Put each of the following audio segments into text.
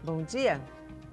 Bom dia!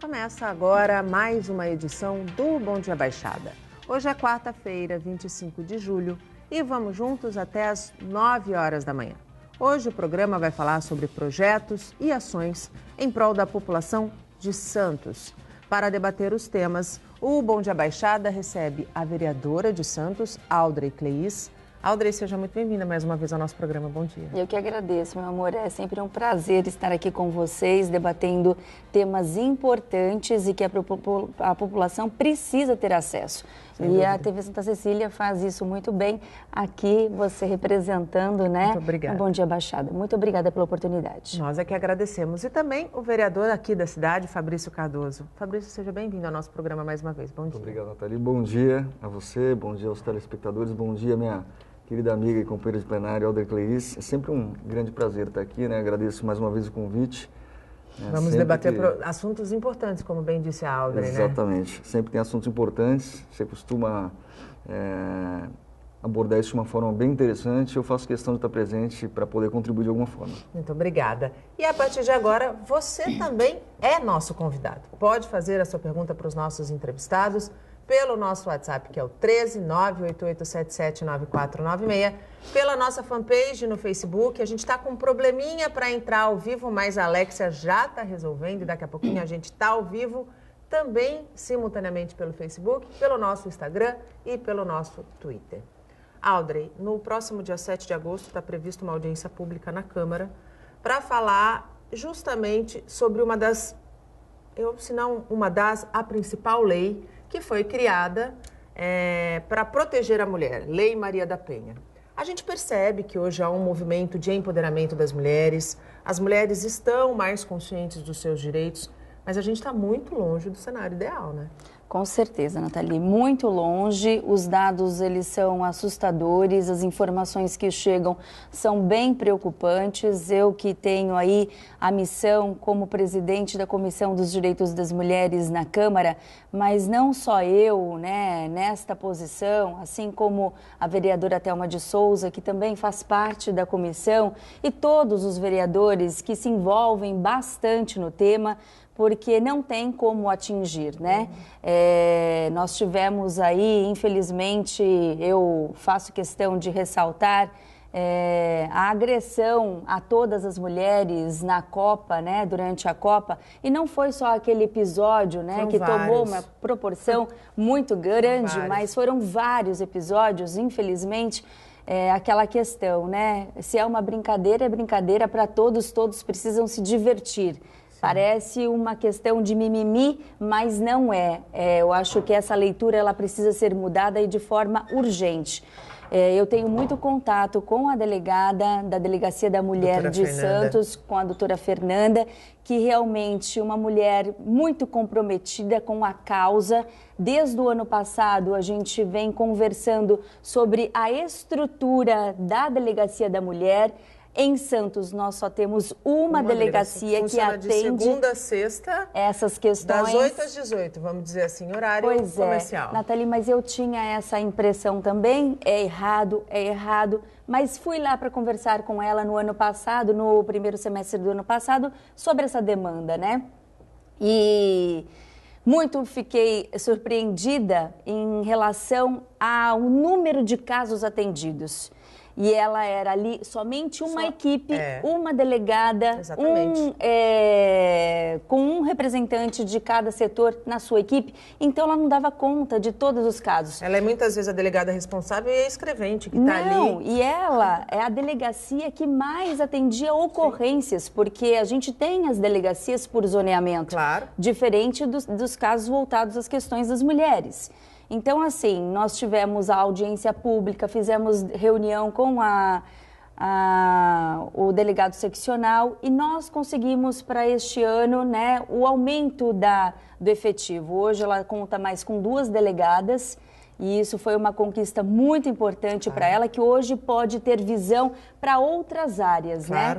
Começa agora mais uma edição do Bom Dia Baixada. Hoje é quarta-feira, 25 de julho, e vamos juntos até às 9 horas da manhã. Hoje o programa vai falar sobre projetos e ações em prol da população de Santos. Para debater os temas, o Bom Dia Baixada recebe a vereadora de Santos, Audrey Cleis. Audrey, seja muito bem-vinda mais uma vez ao nosso programa. Bom dia. Eu que agradeço, meu amor. É sempre um prazer estar aqui com vocês, debatendo temas importantes e que a população precisa ter acesso. E a TV Santa Cecília faz isso muito bem, aqui você representando, né? Muito obrigada. O Bom Dia Baixada. Muito obrigada pela oportunidade. Nós é que agradecemos. E também o vereador aqui da cidade, Fabrício Cardoso. Fabrício, seja bem-vindo ao nosso programa mais uma vez. Bom dia. Muito obrigado, Nathalie. Bom dia a você, bom dia aos telespectadores, bom dia, minha querida amiga e companheira de plenário, Audrey Cleis. É sempre um grande prazer estar aqui, né? Agradeço mais uma vez o convite. Vamos debater assuntos importantes, como bem disse a Audrey, né? Exatamente. Sempre tem assuntos importantes. Você costuma abordar isso de uma forma bem interessante. Eu faço questão de estar presente para poder contribuir de alguma forma. Muito obrigada. E a partir de agora, você também é nosso convidado. Pode fazer a sua pergunta para os nossos entrevistados pelo nosso WhatsApp, que é o 13988779496, pela nossa fanpage no Facebook. A gente está com um probleminha para entrar ao vivo, mas a Alexia já está resolvendo e daqui a pouquinho a gente está ao vivo também simultaneamente pelo Facebook, pelo nosso Instagram e pelo nosso Twitter. Audrey, no próximo dia 7 de agosto está prevista uma audiência pública na Câmara para falar justamente sobre a principal lei que foi criada para proteger a mulher, Lei Maria da Penha. A gente percebe que hoje há um movimento de empoderamento das mulheres, as mulheres estão mais conscientes dos seus direitos, mas a gente está muito longe do cenário ideal, né? Com certeza, Nathalie, muito longe, os dados eles são assustadores, as informações que chegam são bem preocupantes. Eu que tenho aí a missão como presidente da Comissão dos Direitos das Mulheres na Câmara, mas não só eu, né, nesta posição, assim como a vereadora Thelma de Souza, que também faz parte da comissão, e todos os vereadores que se envolvem bastante no tema, porque não tem como atingir, né? Nós tivemos aí, infelizmente, eu faço questão de ressaltar a agressão a todas as mulheres na Copa, né? Durante a Copa, e não foi só aquele episódio, né? Que tomou uma proporção muito grande, mas foram vários episódios, infelizmente. Aquela questão, né? Se é uma brincadeira, é brincadeira para todos, todos precisam se divertir. Parece uma questão de mimimi, mas não é. Eu acho que essa leitura ela precisa ser mudada e de forma urgente. Eu tenho muito contato com a delegada da Delegacia da Mulher de Santos, com a doutora Fernanda, que realmente uma mulher muito comprometida com a causa. Desde o ano passado, a gente vem conversando sobre a estrutura da Delegacia da Mulher. Em Santos, nós só temos uma delegacia que atende de segunda a sexta, essas questões. Das 8 às 18, vamos dizer assim, horário comercial. Nathalie, mas eu tinha essa impressão também, é errado, mas fui lá para conversar com ela no ano passado, no primeiro semestre do ano passado, sobre essa demanda, né? E muito fiquei surpreendida em relação ao número de casos atendidos. E ela era ali somente uma equipe, uma delegada, com um representante de cada setor na sua equipe. Então, ela não dava conta de todos os casos. Ela é muitas vezes a delegada responsável e a escrevente que está ali. Não, e ela é a delegacia que mais atendia ocorrências, porque a gente tem as delegacias por zoneamento. Claro. Diferente dos casos voltados às questões das mulheres. Então, assim, nós tivemos a audiência pública, fizemos reunião com o delegado seccional e nós conseguimos para este ano, né, o aumento do efetivo. Hoje ela conta mais com 2 delegadas e isso foi uma conquista muito importante para ela, que hoje pode ter visão para outras áreas, né?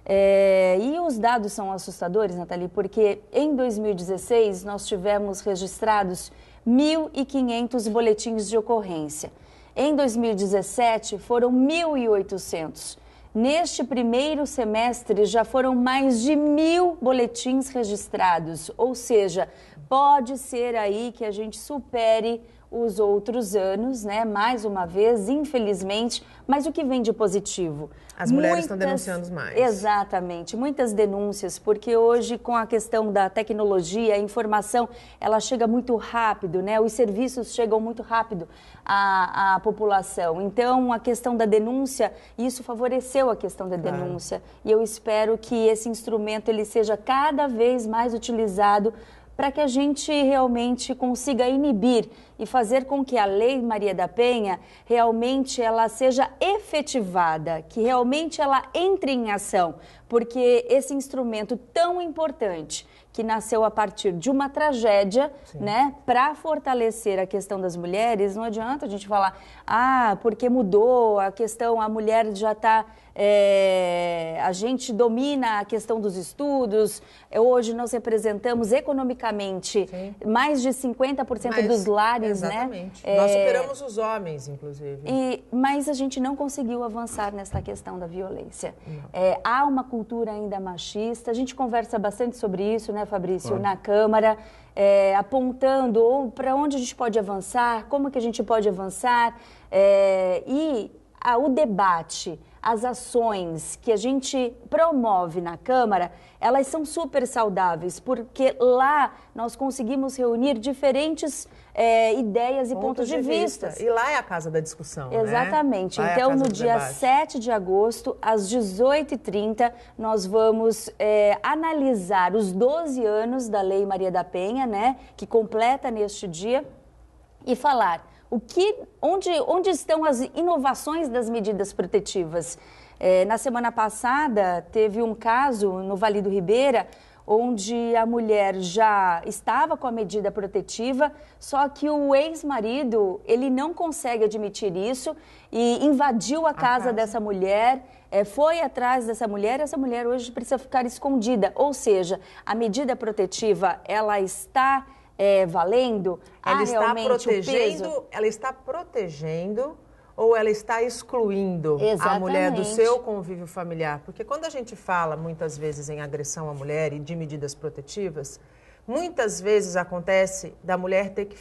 E os dados são assustadores, Nathalie, porque em 2016 nós tivemos registrados 1.500 boletins de ocorrência. Em 2017 foram 1.800. Neste primeiro semestre já foram mais de 1.000 boletins registrados, ou seja, pode ser aí que a gente supere os outros anos, né? Mais uma vez, infelizmente, mas o que vem de positivo? As mulheres estão denunciando mais. Exatamente, muitas denúncias, porque hoje com a questão da tecnologia, a informação, ela chega muito rápido, né? Os serviços chegam muito rápido à população. Então, a questão da denúncia, isso favoreceu a questão da denúncia. E eu espero que esse instrumento ele seja cada vez mais utilizado para que a gente realmente consiga inibir e fazer com que a Lei Maria da Penha realmente ela seja efetivada, que realmente ela entre em ação, porque esse instrumento tão importante que nasceu a partir de uma tragédia, né, para fortalecer a questão das mulheres, não adianta a gente falar, porque mudou a questão, a mulher já está, a gente domina a questão dos estudos, hoje nós representamos economicamente mais de 50% dos lares, exatamente. né? Nós superamos os homens, inclusive. Mas a gente não conseguiu avançar nessa questão da violência. Há uma cultura ainda machista, a gente conversa bastante sobre isso, né, Fabrício, na Câmara, apontando para onde a gente pode avançar, como que a gente pode avançar, o debate, as ações que a gente promove na Câmara, elas são super saudáveis, porque lá nós conseguimos reunir diferentes ideias e pontos de vista. E lá é a casa da discussão, exatamente. Né? Então, no dia 7 de agosto, às 18h30, nós vamos analisar os 12 anos da Lei Maria da Penha, né, que completa neste dia, e falar onde estão as inovações das medidas protetivas. Na semana passada, teve um caso no Vale do Ribeira, onde a mulher já estava com a medida protetiva, só que o ex-marido, ele não consegue admitir isso e invadiu a casa dessa mulher, foi atrás dessa mulher, essa mulher hoje precisa ficar escondida. Ou seja, a medida protetiva, ela está valendo? Ela está protegendo ou ela está excluindo a mulher do seu convívio familiar? Porque quando a gente fala muitas vezes em agressão à mulher e de medidas protetivas, muitas vezes acontece da mulher ter que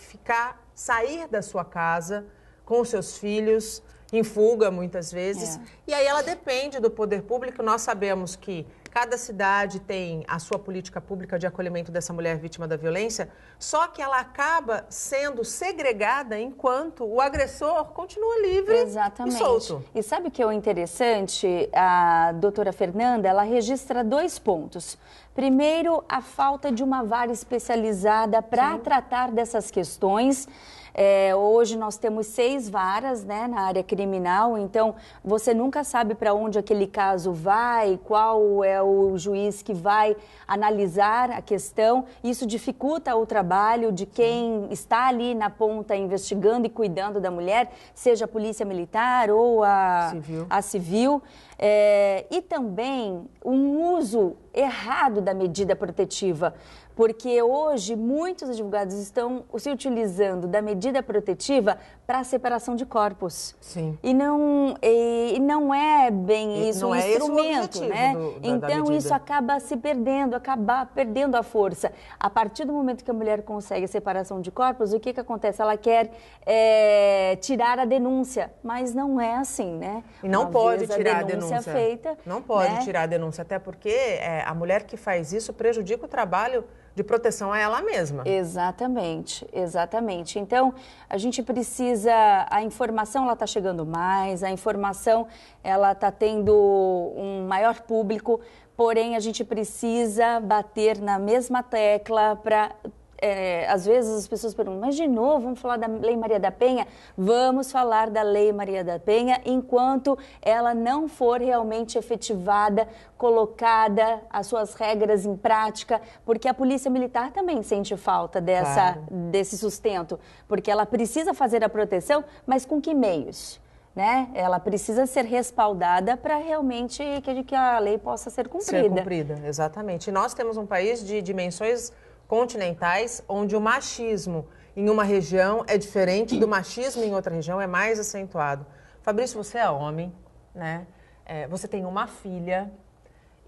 sair da sua casa com os seus filhos, em fuga muitas vezes, e aí ela depende do poder público. Nós sabemos que cada cidade tem a sua política pública de acolhimento dessa mulher vítima da violência, só que ela acaba sendo segregada enquanto o agressor continua livre e solto. E sabe o que é o interessante? A doutora Fernanda, ela registra 2 pontos. Primeiro, a falta de uma vara especializada para tratar dessas questões. Hoje nós temos 6 varas, né, na área criminal, então você nunca sabe para onde aquele caso vai, qual é o juiz que vai analisar a questão. Isso dificulta o trabalho de quem está ali na ponta investigando e cuidando da mulher, seja a polícia militar ou a civil. E também um uso errado da medida protetiva, porque hoje muitos advogados estão se utilizando da medida protetiva para a separação de corpos. E não é bem isso um instrumento, né? Então isso acaba se perdendo, perdendo a força. A partir do momento que a mulher consegue a separação de corpos, o que acontece? Ela quer tirar a denúncia, mas não é assim, né? E não pode tirar a denúncia feita. Não pode tirar a denúncia, até porque a mulher que faz isso prejudica o trabalho de proteção a ela mesma. Exatamente, exatamente. Então, a gente precisa, a informação ela está chegando mais, a informação ela está tendo um maior público, porém a gente precisa bater na mesma tecla para... às vezes as pessoas perguntam, mas de novo, vamos falar da Lei Maria da Penha? Vamos falar da Lei Maria da Penha enquanto ela não for realmente efetivada, colocada, as suas regras em prática, porque a Polícia Militar também sente falta desse sustento, porque ela precisa fazer a proteção, mas com que meios? Né? Ela precisa ser respaldada para realmente que a lei possa ser cumprida. Ser cumprida, exatamente. E nós temos um país de dimensões continentais, onde o machismo em uma região é diferente do machismo em outra região, é mais acentuado. Fabrício, você é homem, né? Você tem uma filha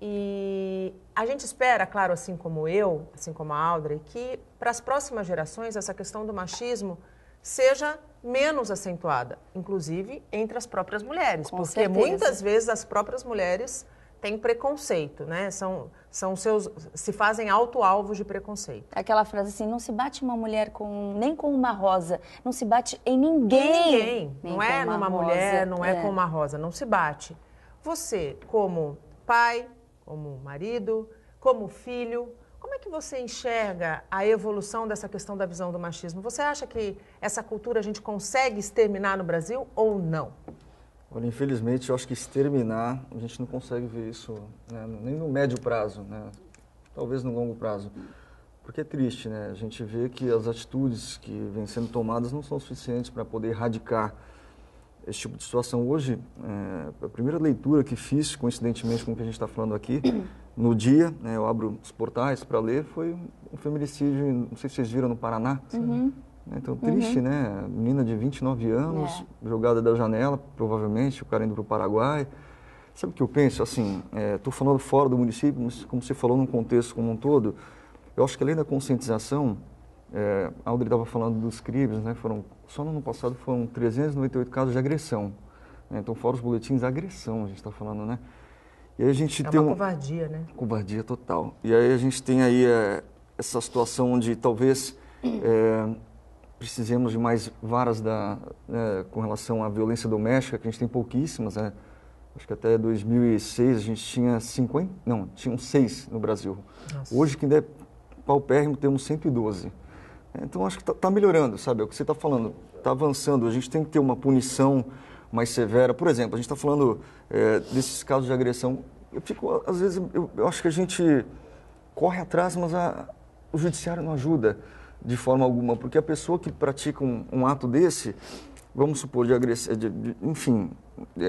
e a gente espera, claro, assim como eu, assim como a Audrey, que para as próximas gerações essa questão do machismo seja menos acentuada, inclusive entre as próprias mulheres, Com porque certeza. muitas vezes as próprias mulheres têm preconceito, né? Se fazem auto-alvos de preconceito. Aquela frase assim, não se bate uma mulher nem com uma rosa, não se bate em ninguém. Não é numa mulher, não é com uma rosa, não se bate. Você, como pai, como marido, como filho, como é que você enxerga a evolução dessa questão da visão do machismo? Você acha que essa cultura a gente consegue exterminar no Brasil ou não? Olha, infelizmente, eu acho que exterminar, a gente não consegue ver isso, né, nem no médio prazo, né, talvez no longo prazo. Porque é triste, né? A gente vê que as atitudes que vêm sendo tomadas não são suficientes para poder erradicar esse tipo de situação. Hoje, a primeira leitura que fiz, coincidentemente com o que a gente está falando aqui, no dia, né, eu abro os portais para ler, foi um feminicídio, não sei se vocês viram, no Paraná. Então, triste, né? Menina de 29 anos, jogada da janela, provavelmente, o cara indo para o Paraguai. Sabe o que eu penso? Assim, estou falando fora do município, mas como você falou, num contexto como um todo, eu acho que além da conscientização, a Audrey estava falando dos crimes, né? Só no ano passado foram 398 casos de agressão. Né? Então, fora os boletins, agressão a gente está falando, né? E aí a gente tem uma covardia, né? Covardia total. E aí a gente tem aí essa situação onde talvez precisemos de mais varas com relação à violência doméstica, que a gente tem pouquíssimas, né? Acho que até 2006 a gente tinha 50, não, tinham 6 no Brasil. Nossa. Hoje, que ainda é paupérrimo, temos 112. Então, acho que está melhorando, sabe? É o que você está falando, está avançando. A gente tem que ter uma punição mais severa. Por exemplo, a gente está falando desses casos de agressão. Às vezes, eu acho que a gente corre atrás, mas o judiciário não ajuda de forma alguma, porque a pessoa que pratica um ato desse, vamos supor, de agressão, enfim,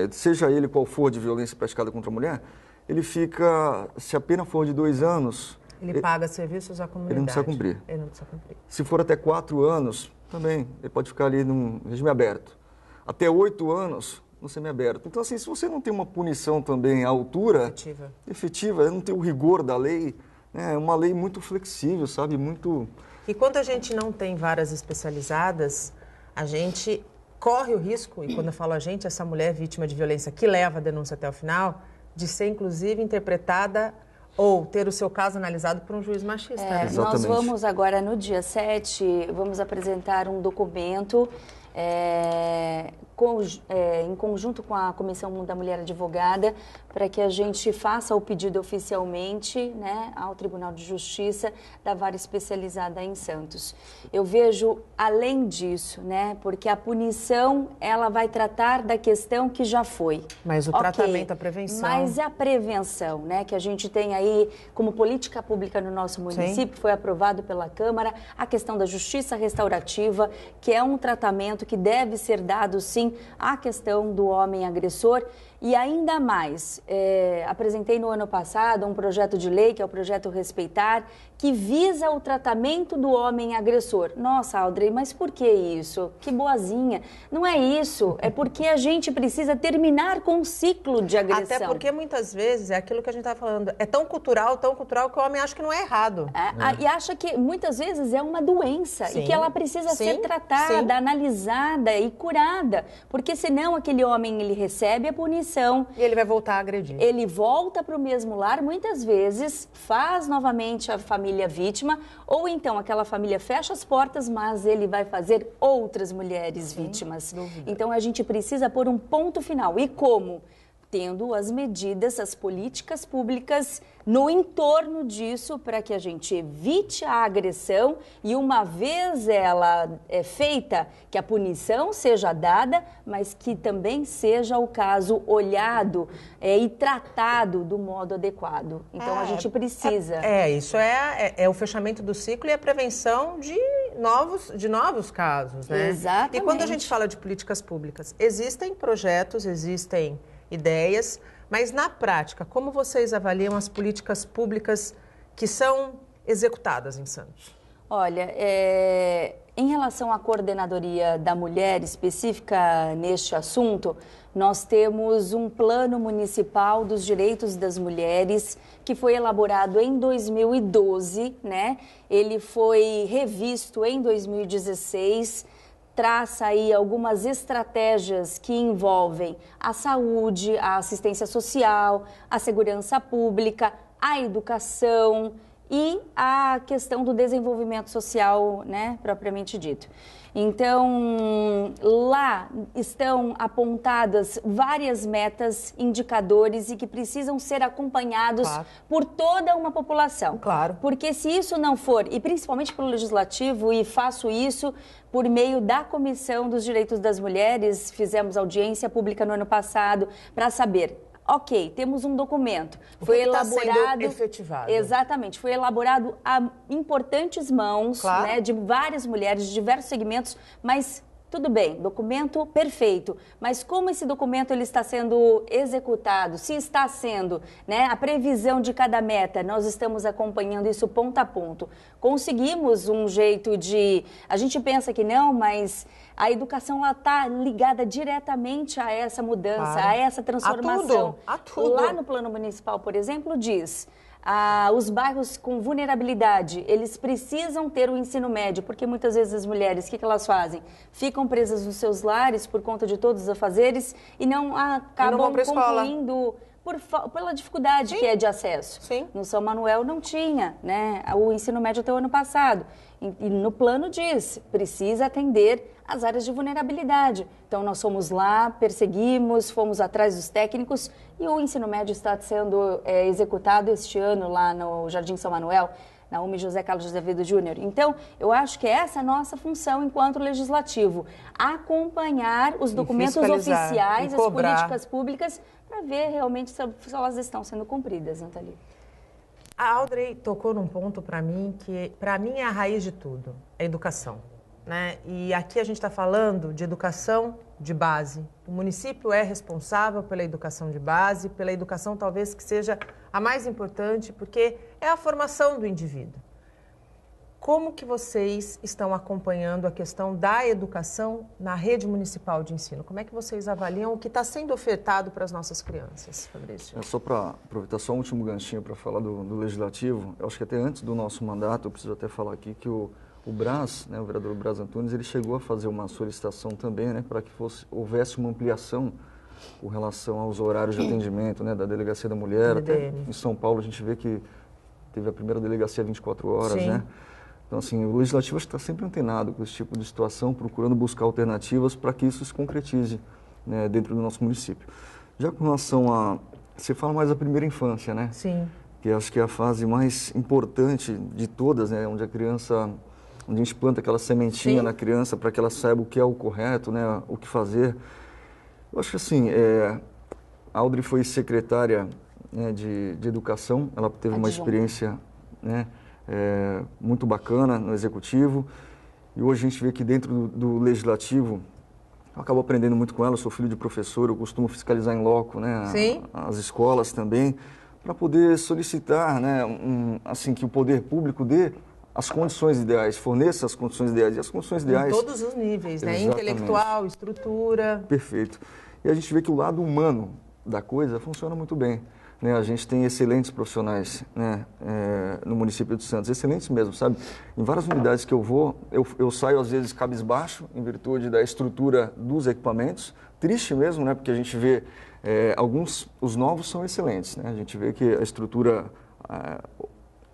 seja ele qual for de violência praticada contra a mulher, ele fica, se a pena for de 2 anos... Ele paga serviços à comunidade. Ele não precisa cumprir. Ele não precisa cumprir. Se for até 4 anos, também, ele pode ficar ali num regime aberto. Até 8 anos, no semiaberto. Então, assim, se você não tem uma punição também à altura... Efetiva, não tem o rigor da lei, né, é uma lei muito flexível, sabe, muito... E quando a gente não tem varas especializadas, a gente corre o risco, e quando eu falo a gente, essa mulher vítima de violência que leva a denúncia até o final, de ser, inclusive, interpretada ou ter o seu caso analisado por um juiz machista. Né? Nós vamos agora, no dia 7, vamos apresentar um documento em conjunto com a Comissão da Mulher Advogada, para que a gente faça o pedido oficialmente, né, ao Tribunal de Justiça da vara especializada em Santos. Eu vejo além disso, né, porque a punição, ela vai tratar da questão que já foi. Mas o tratamento, a prevenção... Mas a prevenção, né, que a gente tem aí como política pública no nosso município, Sim. Foi aprovado pela Câmara, a questão da justiça restaurativa, que é um tratamento que deve ser dado, sim, à questão do homem agressor. E ainda mais, apresentei no ano passado um projeto de lei, que é o Projeto Respeitar, que visa o tratamento do homem agressor. Nossa, Audrey, mas por que isso? Que boazinha. Não é isso, é porque a gente precisa terminar com um ciclo de agressão. Até porque muitas vezes, é aquilo que a gente está falando, é tão cultural que o homem acha que não é errado. E acha que muitas vezes é uma doença, Sim. E que ela precisa ser tratada, Sim. Analisada e curada, porque senão aquele homem, ele recebe a punição, e ele vai voltar a agredir. Ele volta para o mesmo lar, muitas vezes faz novamente a família vítima, ou então aquela família fecha as portas, mas ele vai fazer outras mulheres vítimas. Dúvida. Então a gente precisa pôr um ponto final. E como? Tendo as medidas, as políticas públicas no entorno disso para que a gente evite a agressão e uma vez ela feita, que a punição seja dada, mas que também seja o caso olhado e tratado do modo adequado. Então a gente precisa... Isso é o fechamento do ciclo e a prevenção de novos casos, né? Exatamente. E quando a gente fala de políticas públicas, existem projetos, existem ideias, mas na prática, como vocês avaliam as políticas públicas que são executadas em Santos? Olha, em relação à coordenadoria da mulher específica neste assunto, nós temos um plano municipal dos direitos das mulheres que foi elaborado em 2012, né? Ele foi revisto em 2016, traça aí algumas estratégias que envolvem a saúde, a assistência social, a segurança pública, a educação e a questão do desenvolvimento social, né, propriamente dito. Então, lá estão apontadas várias metas, indicadores e que precisam ser acompanhados por toda uma população. Claro. Porque se isso não for, e principalmente pelo Legislativo, e faço isso por meio da Comissão dos Direitos das Mulheres, fizemos audiência pública no ano passado para saber. Ok, temos um documento. Foi elaborado. Está sendo efetivado. Exatamente, foi elaborado a importantes mãos, claro, né, de várias mulheres, de diversos segmentos, mas tudo bem, documento perfeito. Mas como esse documento ele está sendo executado, se está sendo, né, a previsão de cada meta, nós estamos acompanhando isso ponto a ponto. Conseguimos um jeito de. A gente pensa que não, mas a educação está ligada diretamente a essa mudança, claro, a essa transformação. A tudo. Lá no plano municipal, por exemplo, diz... os bairros com vulnerabilidade, eles precisam ter o ensino médio, porque muitas vezes as mulheres, o que elas fazem? Ficam presas nos seus lares por conta de todos os afazeres e não acabam concluindo pela dificuldade que é de acesso. Sim. No São Manuel não tinha, né, o ensino médio até o ano passado. E no plano diz, precisa atender as áreas de vulnerabilidade. Então, nós fomos lá, perseguimos, fomos atrás dos técnicos e o ensino médio está sendo executado este ano lá no Jardim São Manuel, na UME José Carlos de Azevedo Júnior. Então, eu acho que essa é a nossa função enquanto legislativo, acompanhar os documentos oficiais, as políticas públicas, para ver realmente se elas estão sendo cumpridas, Nathalie. A Audrey tocou num ponto para mim que, para mim, é a raiz de tudo, a educação, né? E aqui a gente está falando de educação de base. O município é responsável pela educação de base, pela educação talvez que seja a mais importante, porque é a formação do indivíduo. Como que vocês estão acompanhando a questão da educação na rede municipal de ensino? Como é que vocês avaliam o que está sendo ofertado para as nossas crianças, Fabrício? Só para aproveitar só um último ganchinho para falar do Legislativo, eu acho que até antes do nosso mandato, eu preciso até falar aqui que o Braz, né, o vereador Braz Antunes, ele chegou a fazer uma solicitação também, né, para que houvesse uma ampliação com relação aos horários de atendimento, né, da Delegacia da Mulher. Até em São Paulo a gente vê que teve a primeira delegacia 24 horas, sim, né? Então, assim, o Legislativo acho que está sempre antenado com esse tipo de situação, procurando buscar alternativas para que isso se concretize, né, dentro do nosso município. Já com relação a... Você fala mais da primeira infância, né? Sim. Que acho que é a fase mais importante de todas, né? Onde a criança... Onde a gente planta aquela sementinha, sim, na criança para que ela saiba o que é o correto, né? O que fazer. Eu acho que, assim, a Audrey foi secretária, né, de Educação. Ela teve uma experiência, né, muito bacana no Executivo, e hoje a gente vê que dentro do Legislativo, eu acabo aprendendo muito com ela, eu sou filho de professor, eu costumo fiscalizar em loco, né, as escolas também, para poder solicitar, né, assim, que o poder público dê as condições ideais, forneça as condições ideais, e as condições ideais... Em todos os níveis, né, intelectual, estrutura... Perfeito. E a gente vê que o lado humano da coisa funciona muito bem. Né, a gente tem excelentes profissionais, né, no município de Santos, excelentes mesmo, sabe? Em várias unidades que eu vou, eu saio às vezes cabisbaixo, em virtude da estrutura dos equipamentos. Triste mesmo, né, porque a gente vê, os novos são excelentes, né? A gente vê que a estrutura,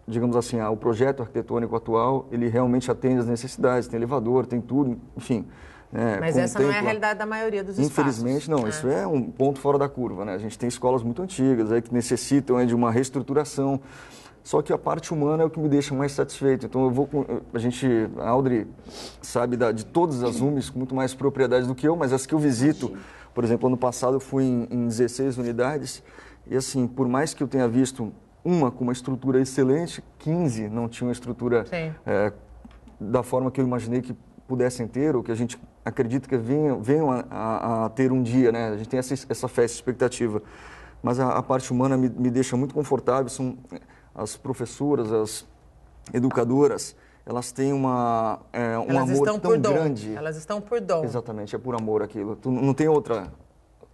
digamos assim, o projeto arquitetônico atual, ele realmente atende às necessidades, tem elevador, tem tudo, enfim... Mas essa não é a realidade da maioria dos espaços. Infelizmente, não. Isso é um ponto fora da curva, né? A gente tem escolas muito antigas aí que necessitam de uma reestruturação. Só que a parte humana é o que me deixa mais satisfeito. Então, a Audrey sabe de todas as UMES com muito mais propriedade do que eu, mas as que eu visito, por exemplo, ano passado eu fui em 16 unidades e, assim, por mais que eu tenha visto uma com uma estrutura excelente, 15 não tinham uma estrutura da forma que eu imaginei que pudessem ter, ou que a gente acredita que venham a ter um dia, né? A gente tem essa fé, essa expectativa. Mas a parte humana me deixa muito confortável, são as professoras, as educadoras, elas têm um Elas amor estão tão por dom. grande. Elas estão por dom. Exatamente, é por amor aquilo. Não tem outra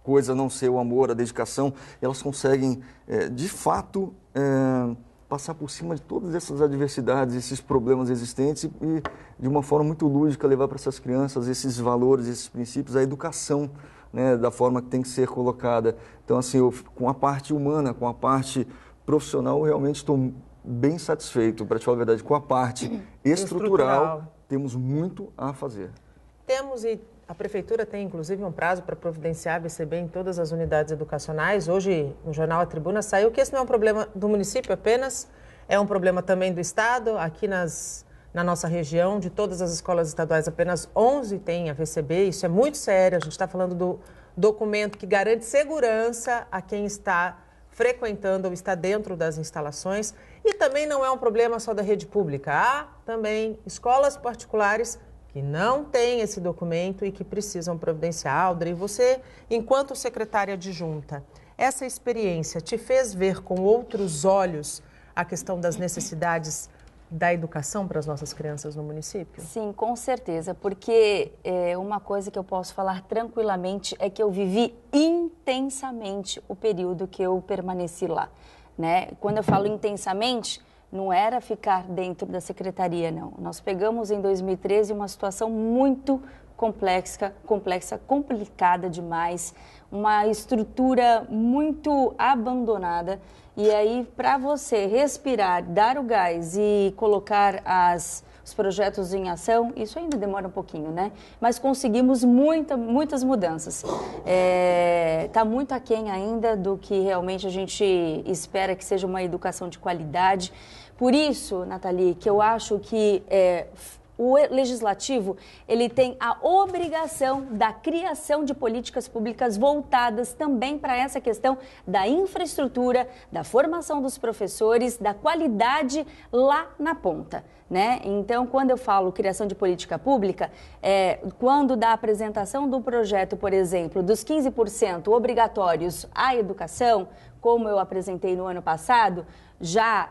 coisa a não ser o amor, a dedicação. Elas conseguem, de fato, passar por cima de todas essas adversidades, esses problemas existentes e de uma forma muito lúdica, levar para essas crianças esses valores, esses princípios, a educação, né, da forma que tem que ser colocada. Então, assim, com a parte humana, com a parte profissional, eu realmente estou bem satisfeito, para te falar a verdade. Com a parte estrutural, temos muito a fazer. Temos, e a Prefeitura tem, inclusive, um prazo para providenciar a ABCB em todas as unidades educacionais. Hoje, no jornal A Tribuna, saiu que esse não é um problema do município apenas, é um problema também do Estado. Aqui na nossa região, de todas as escolas estaduais, apenas 11 têm a ABCB. Isso é muito sério. A gente está falando do documento que garante segurança a quem está frequentando ou está dentro das instalações. E também não é um problema só da rede pública. Há também escolas particulares que não têm esse documento e que precisam providenciar. Audrey, você, enquanto secretária adjunta, essa experiência te fez ver com outros olhos a questão das necessidades da educação para as nossas crianças no município? Sim, com certeza, porque uma coisa que eu posso falar tranquilamente é que eu vivi intensamente o período que eu permaneci lá, né? Quando eu falo intensamente, não era ficar dentro da secretaria, não. Nós pegamos em 2013 uma situação muito complexa, complicada demais, uma estrutura muito abandonada. E aí, para você respirar, dar o gás e colocar os projetos em ação, isso ainda demora um pouquinho, né? Mas conseguimos muitas mudanças. Está muito aquém ainda do que realmente a gente espera que seja uma educação de qualidade. Por isso, Nathalie, que eu acho que o legislativo ele tem a obrigação da criação de políticas públicas voltadas também para essa questão da infraestrutura, da formação dos professores, da qualidade lá na ponta, né? Então, quando eu falo criação de política pública, quando da apresentação do projeto, por exemplo, dos 15% obrigatórios à educação, como eu apresentei no ano passado, já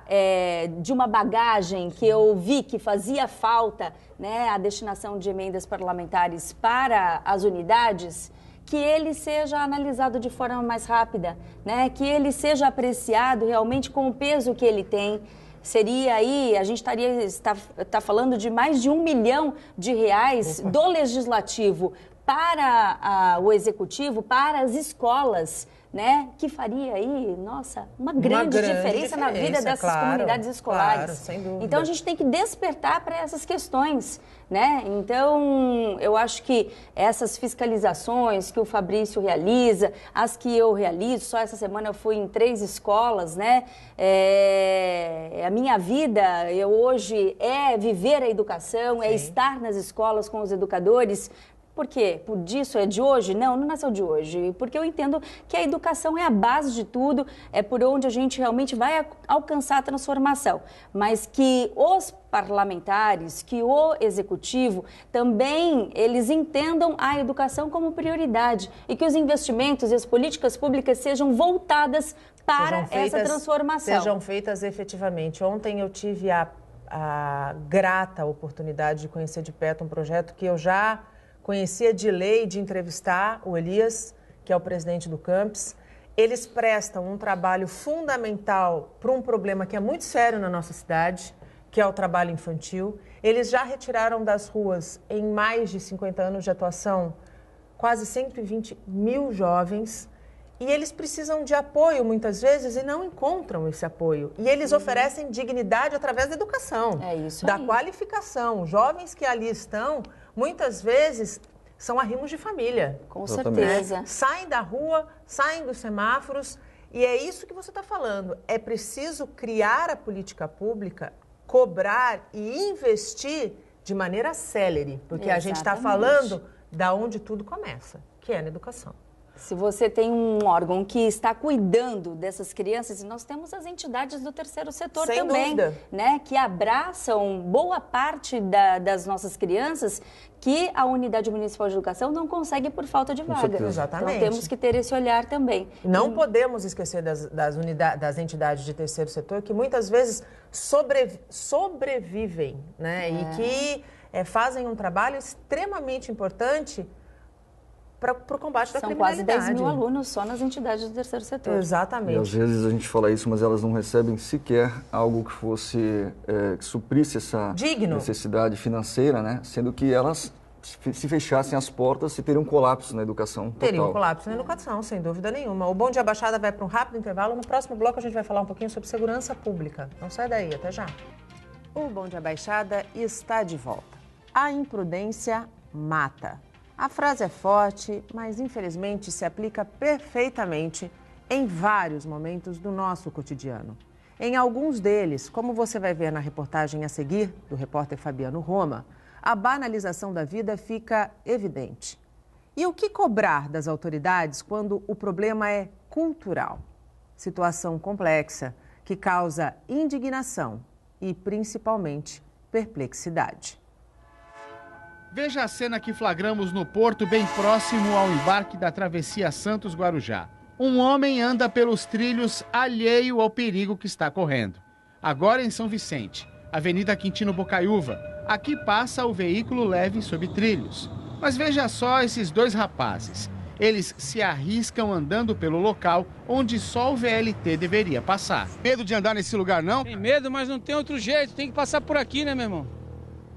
de uma bagagem que eu vi que fazia falta, né, a destinação de emendas parlamentares para as unidades, que ele seja analisado de forma mais rápida, né, que ele seja apreciado realmente com o peso que ele tem. Seria aí, a gente está falando de mais de R$1 milhão do legislativo para o executivo, para as escolas, né? Que faria aí, nossa, uma grande diferença na vida dessas comunidades escolares. Claro, sem dúvida. Então, a gente tem que despertar para essas questões, né? Então, eu acho que essas fiscalizações que o Fabrício realiza, as que eu realizo, só essa semana eu fui em 3 escolas, né? A minha vida, hoje, é viver a educação, é estar nas escolas com os educadores. Por quê? Por disso é de hoje? Não, não nasceu de hoje. Porque eu entendo que a educação é a base de tudo, é por onde a gente realmente vai alcançar a transformação. Mas que os parlamentares, que o executivo também eles entendam a educação como prioridade e que os investimentos e as políticas públicas sejam voltadas para essa transformação. Sejam feitas efetivamente. Ontem eu tive a grata oportunidade de conhecer de perto um projeto que eu já conhecia de lei, de entrevistar o Elias, que é o presidente do Campus. Eles prestam um trabalho fundamental para um problema que é muito sério na nossa cidade, que é o trabalho infantil. Eles já retiraram das ruas, em mais de 50 anos de atuação, quase 120 mil jovens. E eles precisam de apoio, muitas vezes, e não encontram esse apoio. E eles oferecem dignidade através da educação, da qualificação. Jovens que ali estão, muitas vezes, são arrimos de família. Com certeza. Saem da rua, saem dos semáforos, e é isso que você está falando. É preciso criar a política pública, cobrar e investir de maneira célere, porque a gente está falando da onde tudo começa, que é na educação. Se você tem um órgão que está cuidando dessas crianças, e nós temos as entidades do terceiro setor Sem também, dúvida. né, que abraçam boa parte das nossas crianças que a Unidade Municipal de Educação não consegue por falta de vaga. certeza. Exatamente. Então temos que ter esse olhar também. Não podemos esquecer das entidades de terceiro setor que muitas vezes sobrevivem, né? E que fazem um trabalho extremamente importante para o combate da São quase criminalidade. 10 mil alunos só nas entidades do terceiro setor. Exatamente. E às vezes a gente fala isso, mas elas não recebem sequer algo que fosse, que suprisse essa Digno. necessidade financeira, né? Sendo que elas, se fechassem as portas, se teria um colapso na educação total. Teria um colapso na educação, sem dúvida nenhuma. O Bom Dia Baixada vai para um rápido intervalo. No próximo bloco a gente vai falar um pouquinho sobre segurança pública. Não sai daí, até já. O Bom Dia Baixada está de volta. A imprudência mata. A frase é forte, mas infelizmente se aplica perfeitamente em vários momentos do nosso cotidiano. Em alguns deles, como você vai ver na reportagem a seguir, do repórter Fabiano Roma, a banalização da vida fica evidente. E o que cobrar das autoridades quando o problema é cultural? Situação complexa que causa indignação e, principalmente, perplexidade. Veja a cena que flagramos no porto, bem próximo ao embarque da travessia Santos-Guarujá. Um homem anda pelos trilhos alheio ao perigo que está correndo. Agora em São Vicente, Avenida Quintino Bocaiúva. Aqui passa o veículo leve sob trilhos. Mas veja só esses dois rapazes. Eles se arriscam andando pelo local onde só o VLT deveria passar. Medo de andar nesse lugar, não? Tem medo, mas não tem outro jeito. Tem que passar por aqui, né, meu irmão?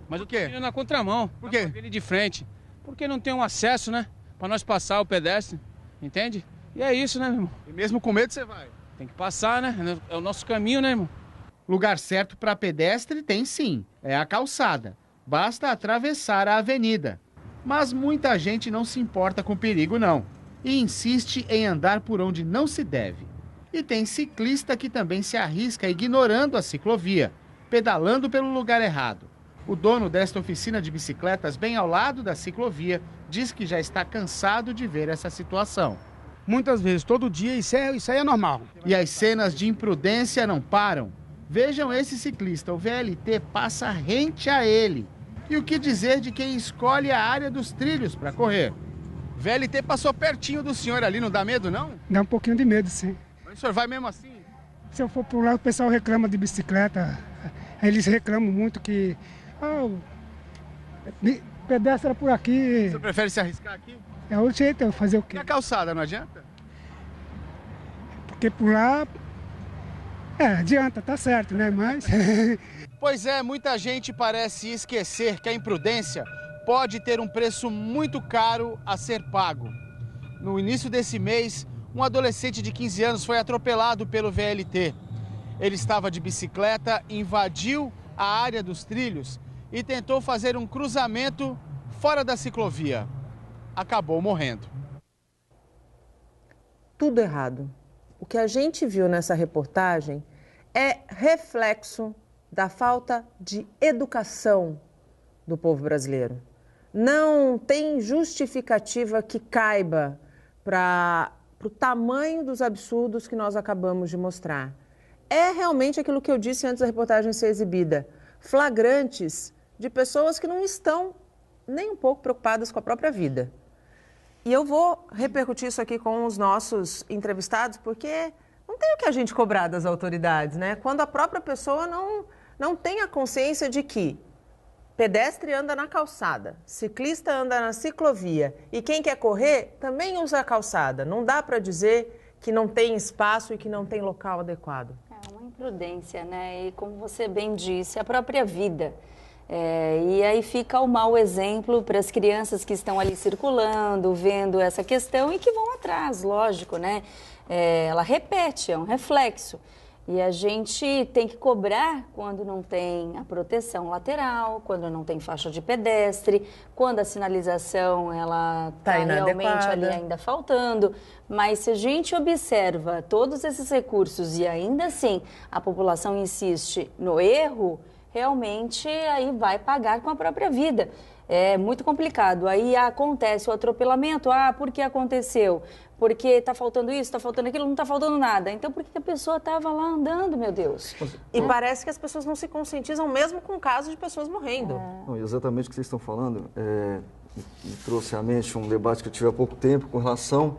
Mas o quê? Eu tô indo na contramão. Por quê? Ele de frente. Porque não tem um acesso, né? Pra nós passar o pedestre. Entende? E é isso, né, meu irmão? E mesmo com medo você vai? Tem que passar, né? É o nosso caminho, né, irmão? Lugar certo para pedestre tem sim. É a calçada. Basta atravessar a avenida. Mas muita gente não se importa com perigo, não. E insiste em andar por onde não se deve. E tem ciclista que também se arrisca ignorando a ciclovia, pedalando pelo lugar errado. O dono desta oficina de bicicletas, bem ao lado da ciclovia, diz que já está cansado de ver essa situação. Muitas vezes, todo dia, isso aí é normal. E as cenas de imprudência não param. Vejam esse ciclista, o VLT passa rente a ele. E o que dizer de quem escolhe a área dos trilhos para correr? VLT passou pertinho do senhor ali, não dá medo, não? Dá um pouquinho de medo, sim. Mas o senhor vai mesmo assim? Se eu for por lá, o pessoal reclama de bicicleta. Eles reclamam muito que... pedestre é por aqui. Você prefere se arriscar aqui? É o jeito, fazer o quê? E a calçada, não adianta? Porque por lá... adianta, tá certo, né? Mas... Pois é, muita gente parece esquecer que a imprudência pode ter um preço muito caro a ser pago. No início desse mês, um adolescente de 15 anos foi atropelado pelo VLT. Ele estava de bicicleta, invadiu a área dos trilhos e tentou fazer um cruzamento fora da ciclovia. Acabou morrendo. Tudo errado. O que a gente viu nessa reportagem é reflexo da falta de educação do povo brasileiro. Não tem justificativa que caiba para o tamanho dos absurdos que nós acabamos de mostrar. É realmente aquilo que eu disse antes da reportagem ser exibida. Flagrantes de pessoas que não estão nem um pouco preocupadas com a própria vida. E eu vou repercutir isso aqui com os nossos entrevistados, porque não tem o que a gente cobrar das autoridades, né? Quando a própria pessoa não tem a consciência de que pedestre anda na calçada, ciclista anda na ciclovia e quem quer correr também usa a calçada. Não dá para dizer que não tem espaço e que não tem local adequado. É uma imprudência, né? E como você bem disse, a própria vida. E aí fica o mau exemplo para as crianças que estão ali circulando, vendo essa questão e que vão atrás, lógico, né? Ela repete, é um reflexo. E a gente tem que cobrar quando não tem a proteção lateral, quando não tem faixa de pedestre, quando a sinalização ela está realmente ali ainda faltando. Mas se a gente observa todos esses recursos e ainda assim a população insiste no erro, realmente aí vai pagar com a própria vida. É muito complicado. Aí acontece o atropelamento. Por que aconteceu? porque está faltando isso, está faltando aquilo, não está faltando nada. Então, por que a pessoa estava lá andando, meu Deus? E parece que as pessoas não se conscientizam mesmo com casos de pessoas morrendo. Não, exatamente o que vocês estão falando me trouxe à mente um debate que eu tive há pouco tempo com relação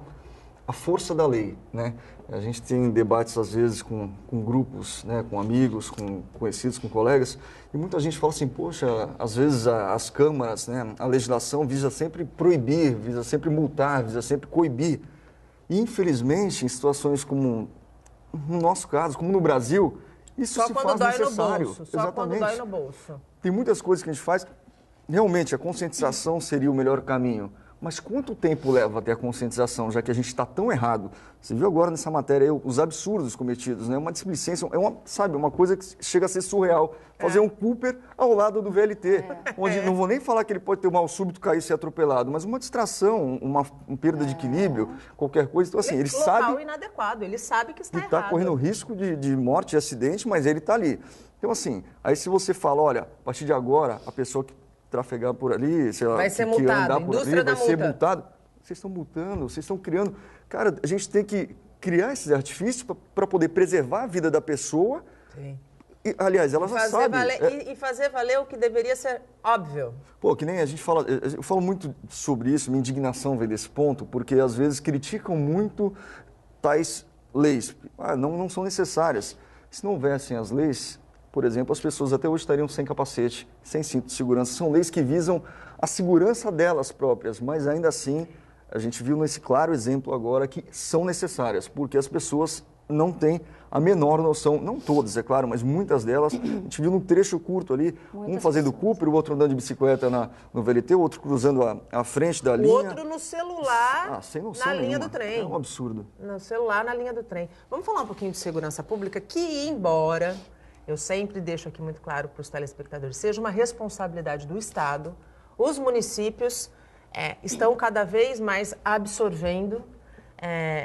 à força da lei, né? A gente tem debates, às vezes, com grupos, né, com amigos, com conhecidos, com colegas, e muita gente fala assim, poxa, às vezes as câmaras, né, a legislação visa sempre proibir, visa sempre multar, visa sempre coibir. E, infelizmente, em situações como no nosso caso, como no Brasil, isso só se quando faz dói necessário. no bolso, só Exatamente. quando dói no bolso. Tem muitas coisas que a gente faz, realmente a conscientização seria o melhor caminho. Mas quanto tempo leva até a conscientização, já que a gente está tão errado? Você viu agora nessa matéria aí, os absurdos cometidos, né? Uma displicência, uma coisa que chega a ser surreal. Fazer um Cooper ao lado do VLT, onde não vou nem falar que ele pode ter um mal súbito, cair e ser atropelado, mas uma distração, uma perda de equilíbrio, qualquer coisa. Então, assim, ele sabe... Local inadequado, ele sabe que está errado. Ele está correndo risco de morte, de acidente, mas ele está ali. Então, assim, aí se você fala, olha, a partir de agora, a pessoa que trafegar por ali, sei lá, vai ser que multado, andar por ali, vai ser multado. Vocês estão multando, vocês estão criando... Cara, a gente tem que criar esses artifícios para poder preservar a vida da pessoa. Sim. E, aliás, ela já sabe. E fazer valer o que deveria ser óbvio. Pô, que nem a gente fala... Eu falo muito sobre isso, minha indignação vem desse ponto, porque às vezes criticam muito tais leis. Não são necessárias. Se não houvessem as leis... Por exemplo, as pessoas até hoje estariam sem capacete, sem cinto de segurança. São leis que visam a segurança delas próprias, mas ainda assim, a gente viu nesse claro exemplo agora que são necessárias, porque as pessoas não têm a menor noção, não todas, é claro, mas muitas delas, a gente viu num trecho curto ali, um fazendo Cooper, o outro andando de bicicleta no VLT, o outro cruzando a frente da linha. O outro no celular, sem noção na linha nenhuma. do trem. É um absurdo. No celular, na linha do trem. Vamos falar um pouquinho de segurança pública, que embora... Eu sempre deixo aqui muito claro para os telespectadores, seja uma responsabilidade do Estado, os municípios estão cada vez mais absorvendo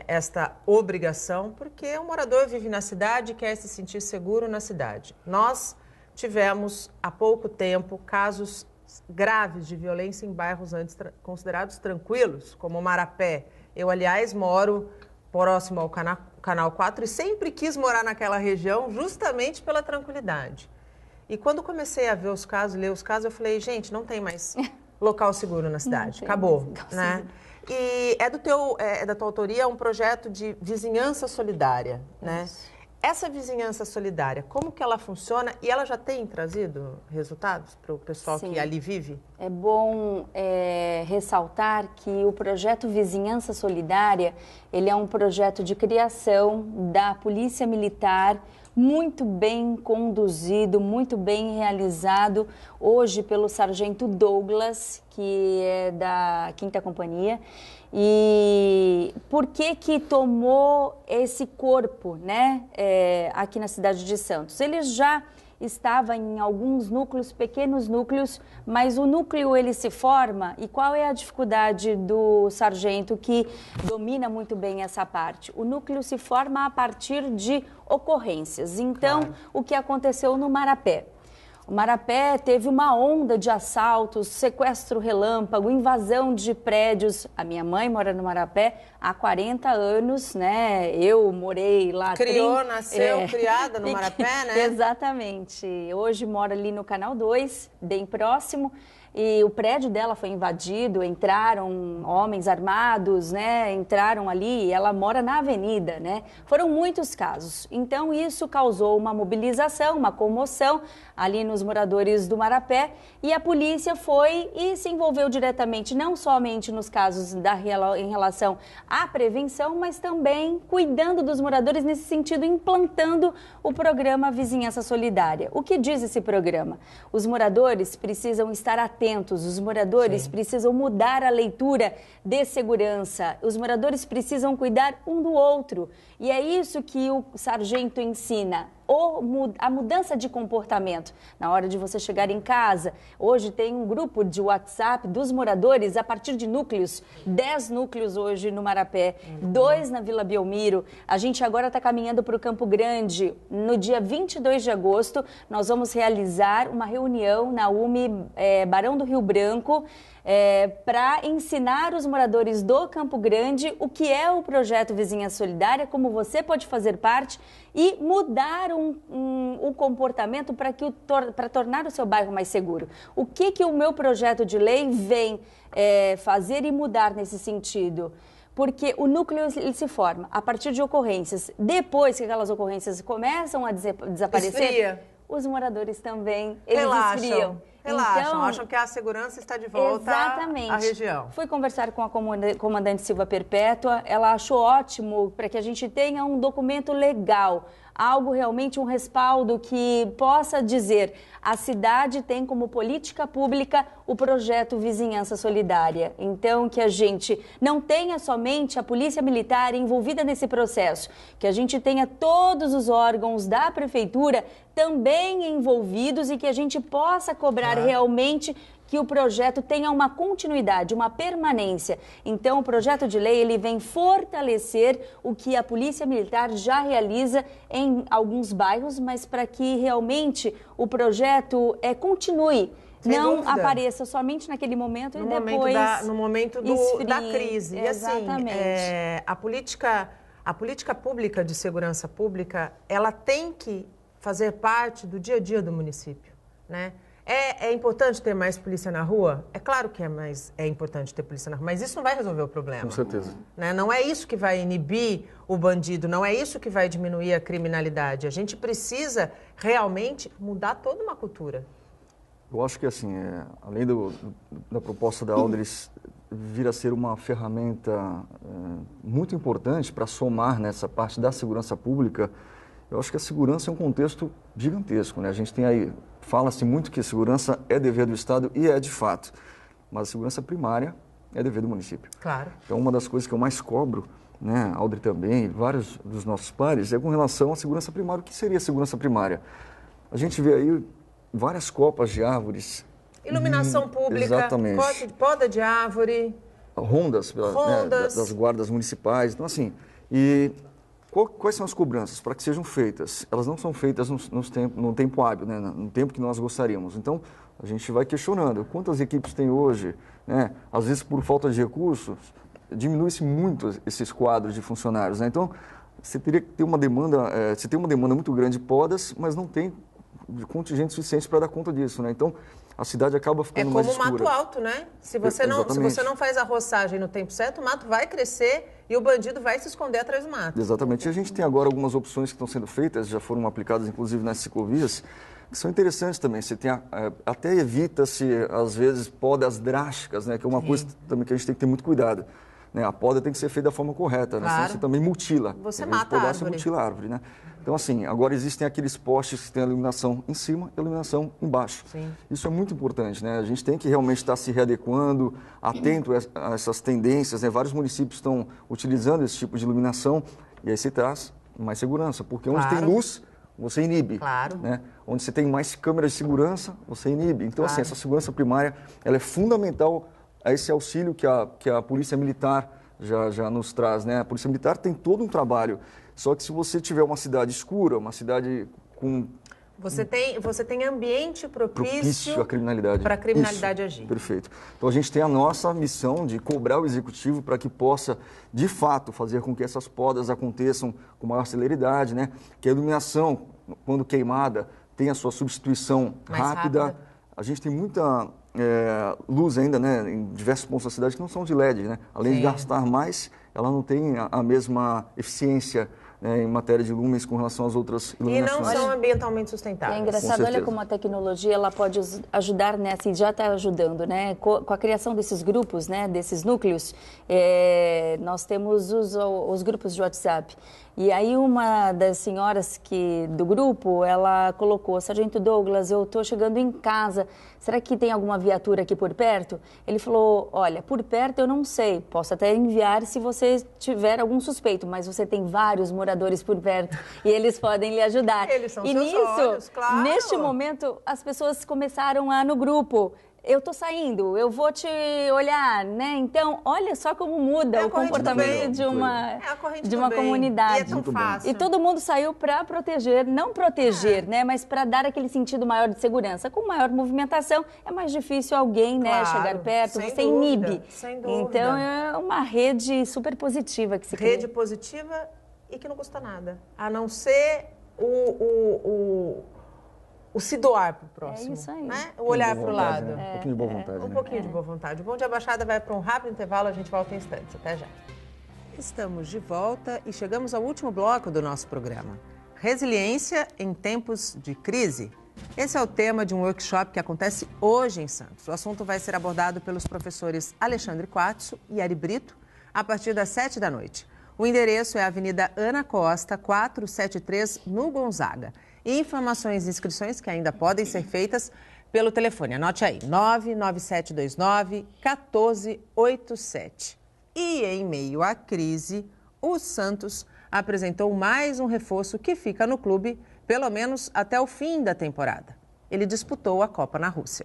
esta obrigação, porque o morador vive na cidade e quer se sentir seguro na cidade. Nós tivemos, há pouco tempo, casos graves de violência em bairros antes considerados tranquilos, como Marapé. Eu, aliás, moro próximo ao Canal 4 e sempre quis morar naquela região justamente pela tranquilidade. E quando comecei a ver os casos, ler os casos, eu falei, gente, não tem mais local seguro na cidade, acabou, né? E é da tua autoria um projeto de vizinhança solidária, né? Isso. Essa vizinhança solidária, como que ela funciona e ela já tem trazido resultados para o pessoal que ali vive? É bom ressaltar que o projeto Vizinhança Solidária, ele é um projeto de criação da Polícia Militar, muito bem conduzido, muito bem realizado, hoje pelo Sargento Douglas, que é da 5ª Companhia. E por que tomou esse corpo, né, aqui na cidade de Santos? Ele já estava em alguns núcleos, pequenos núcleos, mas o núcleo ele se forma, e qual é a dificuldade do sargento que domina muito bem essa parte? O núcleo se forma a partir de ocorrências. Então, o que aconteceu no Marapé? O Marapé teve uma onda de assaltos, sequestro relâmpago, invasão de prédios. A minha mãe mora no Marapé há 40 anos, né? Eu morei lá. Nasceu, criada no Marapé, né? Exatamente. Hoje moro ali no Canal 2, bem próximo. E o prédio dela foi invadido, entraram homens armados, né? Entraram ali e ela mora na avenida, né? Foram muitos casos. Então, isso causou uma mobilização, uma comoção ali nos moradores do Marapé e a polícia foi e se envolveu diretamente, não somente nos casos em relação à prevenção, mas também cuidando dos moradores nesse sentido, implantando o programa Vizinhança Solidária. O que diz esse programa? Os moradores precisam estar atentos, os moradores precisam mudar a leitura de segurança, os moradores precisam cuidar um do outro. E é isso que o sargento ensina. A mudança de comportamento na hora de você chegar em casa. Hoje tem um grupo de WhatsApp dos moradores a partir de núcleos, 10 núcleos hoje no Marapé, 2 na Vila Belmiro. A gente agora está caminhando para o Campo Grande. No dia 22 de agosto, nós vamos realizar uma reunião na UME Barão do Rio Branco, para ensinar os moradores do Campo Grande o que é o projeto Vizinhança Solidária, como você pode fazer parte e mudar o comportamento para tornar o seu bairro mais seguro. O que o meu projeto de lei vem fazer e mudar nesse sentido? Porque o núcleo ele se forma a partir de ocorrências. Depois que aquelas ocorrências começam a desaparecer, esfria. Os moradores também esfriam. Relaxam, então, acham que a segurança está de volta à região. Fui conversar com a comandante Silva Perpétua, ela achou ótimo para que a gente tenha um documento legal, algo realmente, um respaldo que possa dizer a cidade tem como política pública o projeto Vizinhança Solidária. Então, que a gente não tenha somente a Polícia Militar envolvida nesse processo, que a gente tenha todos os órgãos da Prefeitura também envolvidos e que a gente possa cobrar realmente que o projeto tenha uma continuidade, uma permanência. Então, o projeto de lei ele vem fortalecer o que a Polícia Militar já realiza em alguns bairros, mas para que realmente o projeto continue. Sem não dúvida. Apareça somente naquele momento no e depois no momento da crise. Exatamente. E assim, a política pública de segurança pública, ela tem que fazer parte do dia a dia do município, né? É importante ter mais polícia na rua? É claro que é importante ter polícia na rua, mas isso não vai resolver o problema. Com certeza. Né? Não é isso que vai inibir o bandido, não é isso que vai diminuir a criminalidade. A gente precisa realmente mudar toda uma cultura. Eu acho que, assim, além da proposta da Aldris vir a ser uma ferramenta muito importante para somar nessa parte da segurança pública, eu acho que a segurança é um contexto gigantesco, né? A gente tem aí, fala-se muito que a segurança é dever do Estado e é de fato, mas a segurança primária é dever do município. Claro. Então, uma das coisas que eu mais cobro, né, a Aldri também, e vários dos nossos pares, é com relação à segurança primária. O que seria a segurança primária? A gente vê aí várias copas de árvores. Iluminação pública, exatamente. poda de árvore. Rondas, né, das guardas municipais. Então, assim, quais são as cobranças para que sejam feitas? Elas não são feitas no tempo hábil, né, no tempo que nós gostaríamos. Então, a gente vai questionando quantas equipes tem hoje, né? Às vezes, por falta de recursos, diminui-se muito esses quadros de funcionários, né? Então, você teria que ter uma demanda, você tem uma demanda muito grande de podas, mas não tem contingente suficiente para dar conta disso, né? Então, a cidade acaba ficando mais escura. É como o mato alto, né? Se você não faz a roçagem no tempo certo, o mato vai crescer e o bandido vai se esconder atrás do mato. Exatamente. E a gente tem agora algumas opções que estão sendo feitas, já foram aplicadas inclusive nas ciclovias, que são interessantes também. Você tem até evita-se, às vezes, podas drásticas, né? Que é uma coisa também que a gente tem que ter muito cuidado. Né? A poda tem que ser feita da forma correta, né? Claro. Senão você também mutila. Você mata a árvore. Você mutila a árvore, né? Então, assim, agora existem aqueles postes que têm a iluminação em cima e a iluminação embaixo. Sim. Isso é muito importante, né? A gente tem que realmente estar se readequando, atento a essas tendências, né? Vários municípios estão utilizando esse tipo de iluminação e aí se traz mais segurança, porque onde tem luz, você inibe. Claro. Né? Onde você tem mais câmeras de segurança, você inibe. Então, assim, essa segurança primária, ela é fundamental a esse auxílio que a Polícia Militar já nos traz, né? A Polícia Militar tem todo um trabalho, só que se você tiver uma cidade escura, uma cidade com... Você tem ambiente propício à criminalidade. Para a criminalidade agir. Perfeito. Então, a gente tem a nossa missão de cobrar o Executivo para que possa, de fato, fazer com que essas podas aconteçam com maior celeridade, né? Que a iluminação, quando queimada, tenha a sua substituição mais rápida. A gente tem muita luz ainda, né, em diversos pontos da cidade que não são de LED, né? Além de gastar mais, ela não tem a mesma eficiência, né, em matéria de lumens com relação às outras iluminações. E não são ambientalmente sustentáveis. É engraçado, olha como a tecnologia ela pode ajudar nessa, e já está ajudando, né? Com a criação desses grupos, né, desses núcleos, nós temos os grupos de WhatsApp. E aí uma das senhoras do grupo, ela colocou: Sargento Douglas, eu estou chegando em casa, será que tem alguma viatura aqui por perto? Ele falou: olha, por perto eu não sei, posso até enviar se você tiver algum suspeito, mas você tem vários moradores por perto e eles podem lhe ajudar. Eles são e seus nisso, olhos, claro. Neste momento, as pessoas começaram no grupo, eu tô saindo, eu vou te olhar, né? Então, olha só como muda o comportamento de uma comunidade. E é tão fácil. E todo mundo saiu para proteger, não proteger, né? Mas para dar aquele sentido maior de segurança. Com maior movimentação, é mais difícil alguém, né, chegar perto, você inibe. Sem dúvida. Então, é uma rede super positiva que se cria. Rede positiva e que não custa nada. A não ser o se doar para o próximo. É isso aí. Né? O olhar para o lado. Né? Um pouquinho de boa vontade. Um pouquinho de boa vontade. O Bom Dia Baixada vai para um rápido intervalo, a gente volta em instantes. Até já. Estamos de volta e chegamos ao último bloco do nosso programa. Resiliência em tempos de crise. Esse é o tema de um workshop que acontece hoje em Santos. O assunto vai ser abordado pelos professores Alexandre Quatso e Ari Brito a partir das 7 da noite. O endereço é a Avenida Ana Costa, 473, no Gonzaga. E informações e inscrições que ainda podem ser feitas pelo telefone. Anote aí, 99729-1487. E em meio à crise, o Santos apresentou mais um reforço que fica no clube, pelo menos até o fim da temporada. Ele disputou a Copa na Rússia.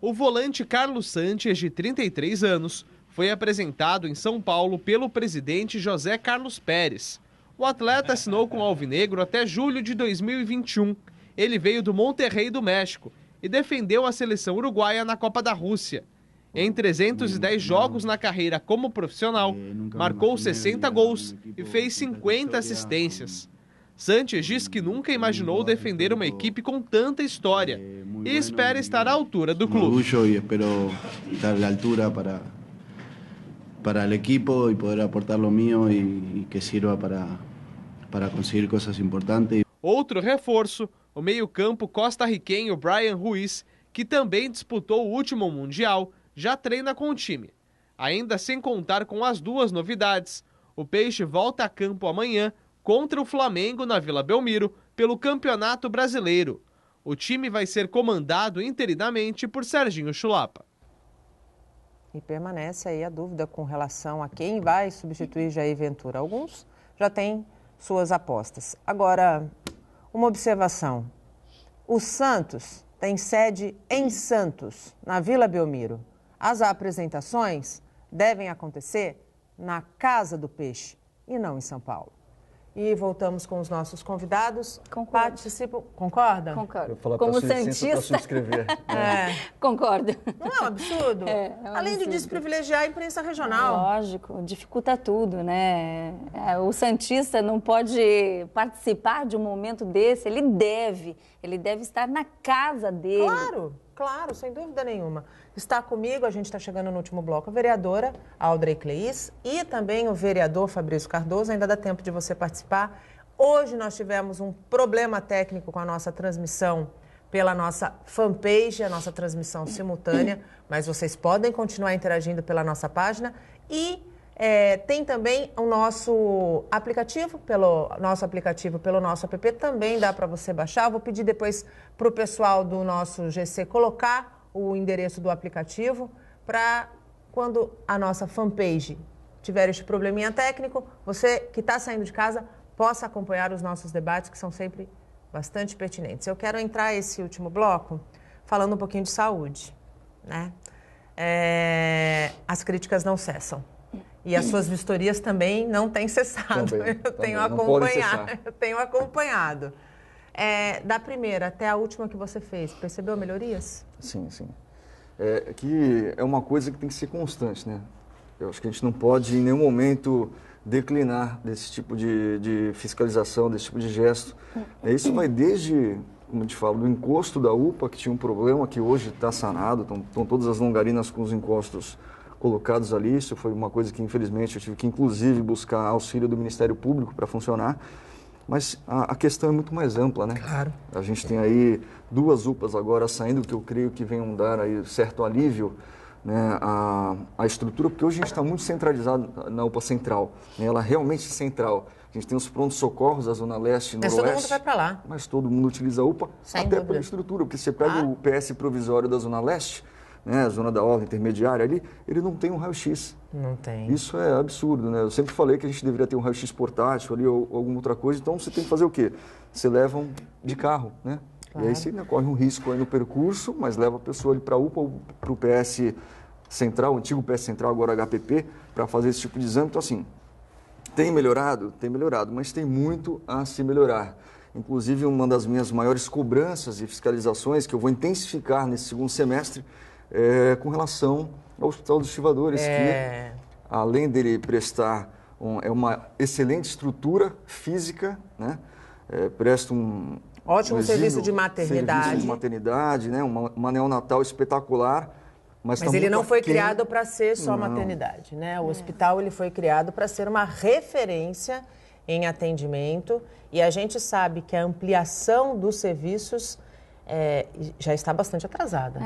O volante Carlos Sanches, de 33 anos, foi apresentado em São Paulo pelo presidente José Carlos Pérez. O atleta assinou com o Alvinegro até julho de 2021. Ele veio do Monterrey do México e defendeu a seleção uruguaia na Copa da Rússia. Em 310 jogos na carreira como profissional, marcou 60 gols e fez 50 assistências. Sanches diz que nunca imaginou defender uma equipe com tanta história e espera estar à altura do clube. Orgulho e espero estar à altura para o equipo e poder aportar lo mío e que sirva para conseguir coisas importantes. Outro reforço, o meio-campo costarriquenho Brian Ruiz, que também disputou o último Mundial, já treina com o time. Ainda sem contar com as duas novidades, o Peixe volta a campo amanhã contra o Flamengo na Vila Belmiro pelo Campeonato Brasileiro. O time vai ser comandado interinamente por Serginho Chulapa. E permanece aí a dúvida com relação a quem vai substituir Jair Ventura. Alguns já têm suas apostas. Agora, uma observação. O Santos tem sede em Santos, na Vila Belmiro. As apresentações devem acontecer na Casa do Peixe e não em São Paulo. E voltamos com os nossos convidados. Participam. Concorda? Concordo. Eu vou falar Como para santista. subscrever. Concordo. Não é um absurdo? É um Além de absurdo. desprivilegiar a imprensa regional. Lógico, dificulta tudo, né? O santista não pode participar de um momento desse, ele deve estar na casa dele. Claro, sem dúvida nenhuma. Está comigo, a gente está chegando no último bloco, a vereadora Aldrey Cleis e também o vereador Fabrício Cardoso. Ainda dá tempo de você participar. Hoje nós tivemos um problema técnico com a nossa transmissão pela nossa fanpage, a nossa transmissão simultânea, mas vocês podem continuar interagindo pela nossa página e tem também o nosso aplicativo, pelo nosso app, também dá para você baixar. Eu vou pedir depois para o pessoal do nosso GC colocar o endereço do aplicativo para quando a nossa fanpage tiver este probleminha técnico, você que está saindo de casa possa acompanhar os nossos debates, que são sempre bastante pertinentes. Eu quero entrar esse último bloco falando um pouquinho de saúde, né? As críticas não cessam. E as suas vistorias também não têm cessado. Eu tenho acompanhado. Da primeira até a última que você fez, percebeu melhorias? Sim. Que é uma coisa que tem que ser constante, né? Eu acho que a gente não pode em nenhum momento declinar desse tipo de fiscalização, desse tipo de gesto. Isso vai desde, como a gente fala, do encosto da UPA, que tinha um problema, que hoje está sanado, estão todas as longarinas com os encostos colocados ali. Isso foi uma coisa que, infelizmente, eu tive que, inclusive, buscar auxílio do Ministério Público para funcionar. Mas a questão é muito mais ampla, né? Claro. A gente tem aí 2 UPAs agora saindo, que eu creio que venham dar aí certo alívio, né, a estrutura, porque hoje a gente está muito centralizado na UPA Central, né? Ela é realmente central. A gente tem os prontos-socorros, a Zona Leste e Noroeste. Mas todo mundo vai para lá. Mas todo mundo utiliza a UPA, até pela estrutura, porque você pega o PS provisório da Zona Leste, né, a zona da ordem intermediária ali, ele não tem um raio-x. Não tem. Isso é absurdo, né? Eu sempre falei que a gente deveria ter um raio-x portátil ali ou alguma outra coisa, então você tem que fazer o quê? Você leva de carro, né? E aí você ainda corre um risco aí no percurso, mas leva a pessoa ali para a UPA ou para o PS Central, o antigo PS Central, agora HPP, para fazer esse tipo de exame. Então, assim, tem melhorado, mas tem muito a se melhorar. Inclusive, uma das minhas maiores cobranças e fiscalizações que eu vou intensificar nesse segundo semestre é com relação ao Hospital dos Estivadores, que, além dele prestar uma excelente estrutura física, né, presta um ótimo serviço de maternidade, né, uma neonatal espetacular. Mas ele não foi criado para ser só maternidade, né? O hospital ele foi criado para ser uma referência em atendimento e a gente sabe que a ampliação dos serviços já está bastante atrasada.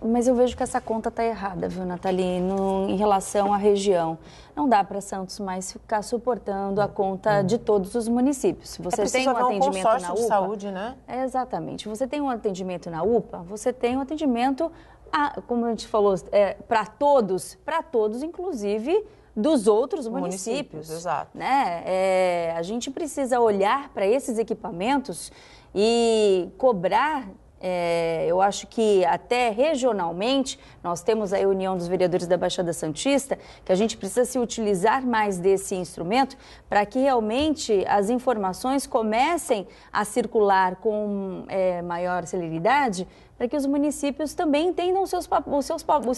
Mas eu vejo que essa conta está errada, viu, Nathalie, em relação à região. Não dá para Santos mais ficar suportando a conta de todos os municípios. Você tem um atendimento na UPA, de saúde, né? Exatamente. Você tem um atendimento na UPA, você tem um atendimento, como a gente falou, para todos, inclusive dos outros municípios. Exato. Né? A gente precisa olhar para esses equipamentos e cobrar. Eu acho que até regionalmente, nós temos a União dos Vereadores da Baixada Santista, que a gente precisa se utilizar mais desse instrumento para que realmente as informações comecem a circular com maior celeridade, para que os municípios também entendam o seu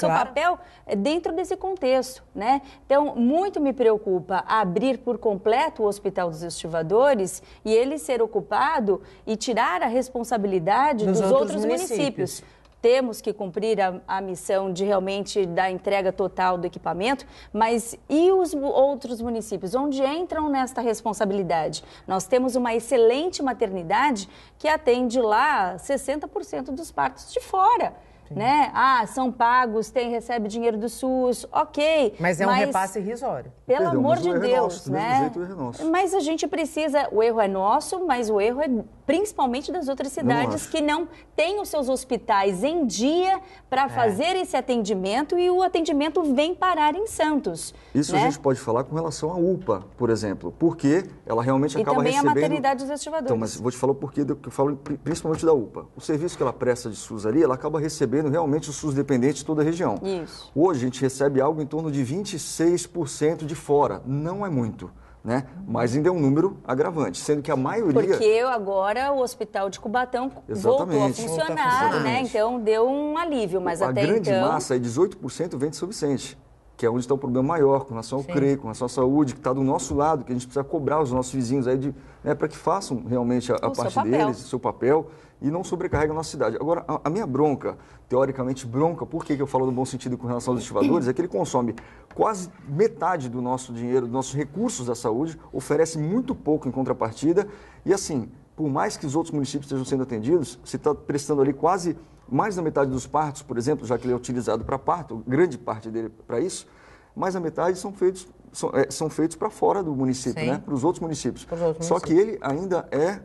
papel dentro desse contexto, né? Então, muito me preocupa abrir por completo o Hospital dos Estivadores e ele ser ocupado e tirar a responsabilidade dos outros municípios. Temos que cumprir a missão de realmente da entrega total do equipamento, mas e os outros municípios? Onde entram nesta responsabilidade? Nós temos uma excelente maternidade que atende lá 60% dos partos de fora. Né? São pagos, recebe dinheiro do SUS, ok. Mas um repasse irrisório. Pelo amor de Deus, né? Mas a gente precisa, o erro é nosso, mas o erro é principalmente das outras cidades que não têm os seus hospitais em dia para fazer esse atendimento e o atendimento vem parar em Santos. Isso, né? A gente pode falar com relação à UPA, por exemplo, porque ela realmente acaba recebendo... E também a maternidade dos estivadores. Então, mas vou te falar o porquê que eu falo principalmente da UPA. O serviço que ela presta de SUS ali, ela acaba recebendo realmente o SUS dependente de toda a região. Isso. Hoje a gente recebe algo em torno de 26% de fora. Não é muito, né? Mas ainda é um número agravante, sendo que a maioria... Porque agora o hospital de Cubatão voltou a funcionar, né? Então deu um alívio, mas até então... A grande massa, 18% vem de São Vicente, que é onde está o problema maior com relação ao CREI, com relação à saúde, que está do nosso lado, que a gente precisa cobrar os nossos vizinhos aí para que façam realmente a parte deles, o seu papel, e não sobrecarreguem a nossa cidade. Agora, a minha bronca, teoricamente bronca, por que eu falo no bom sentido com relação aos estivadores, é que ele consome quase metade do nosso dinheiro, dos nossos recursos da saúde, oferece muito pouco em contrapartida, e assim, por mais que os outros municípios estejam sendo atendidos, você está prestando ali quase mais da metade dos partos, por exemplo, já que ele é utilizado para parto, grande parte dele para isso, mais da metade são feitos para fora do município, né? Para os outros municípios. Só que ele ainda é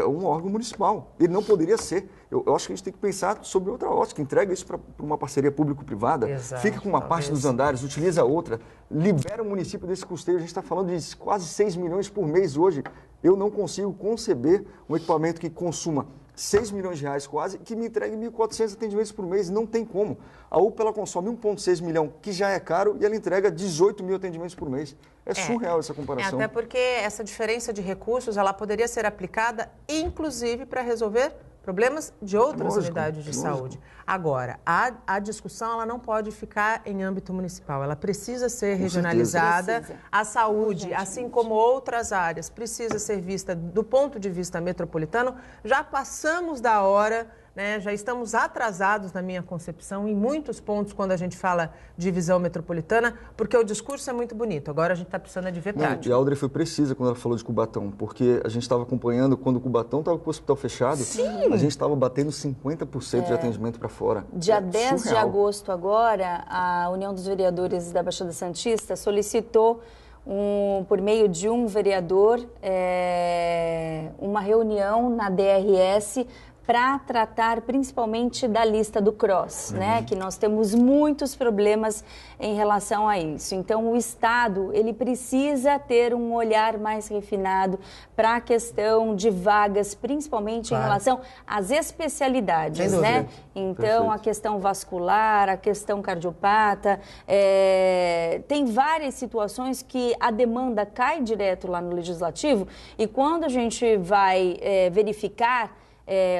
um órgão municipal. Ele não poderia ser. Eu acho que a gente tem que pensar sobre outra ótica, entrega isso para uma parceria público-privada, fica com uma parte dos andares, utiliza a outra, libera o município desse custeio. A gente está falando de quase 6 milhões por mês hoje. Eu não consigo conceber um equipamento que consuma 6 milhões de reais quase, que me entregue 1.400 atendimentos por mês. Não tem como. A UPA ela consome 1,6 milhão, que já é caro, e ela entrega 18 mil atendimentos por mês. É surreal essa comparação. Até porque essa diferença de recursos, ela poderia ser aplicada, inclusive, para resolver problemas de outras unidades de saúde. Agora, a discussão ela não pode ficar em âmbito municipal, ela precisa ser regionalizada. A saúde, assim como outras áreas, precisa ser vista do ponto de vista metropolitano. Já passamos da hora, né? Já estamos atrasados, na minha concepção, em muitos pontos quando a gente fala de visão metropolitana, porque o discurso é muito bonito. Agora a gente está precisando de ver prática. E a Audrey foi precisa quando ela falou de Cubatão, porque a gente estava acompanhando quando o Cubatão estava com o hospital fechado, a gente estava batendo 50% de atendimento para fora. Dia 10 de agosto agora, a União dos Vereadores da Baixada Santista solicitou por meio de um vereador, uma reunião na DRS para tratar principalmente da lista do CROSS, né? Que nós temos muitos problemas em relação a isso. Então, o Estado, ele precisa ter um olhar mais refinado para a questão de vagas, principalmente em relação às especialidades, né? Então, a questão vascular, a questão cardiopata, tem várias situações que a demanda cai direto lá no Legislativo e quando a gente vai verificar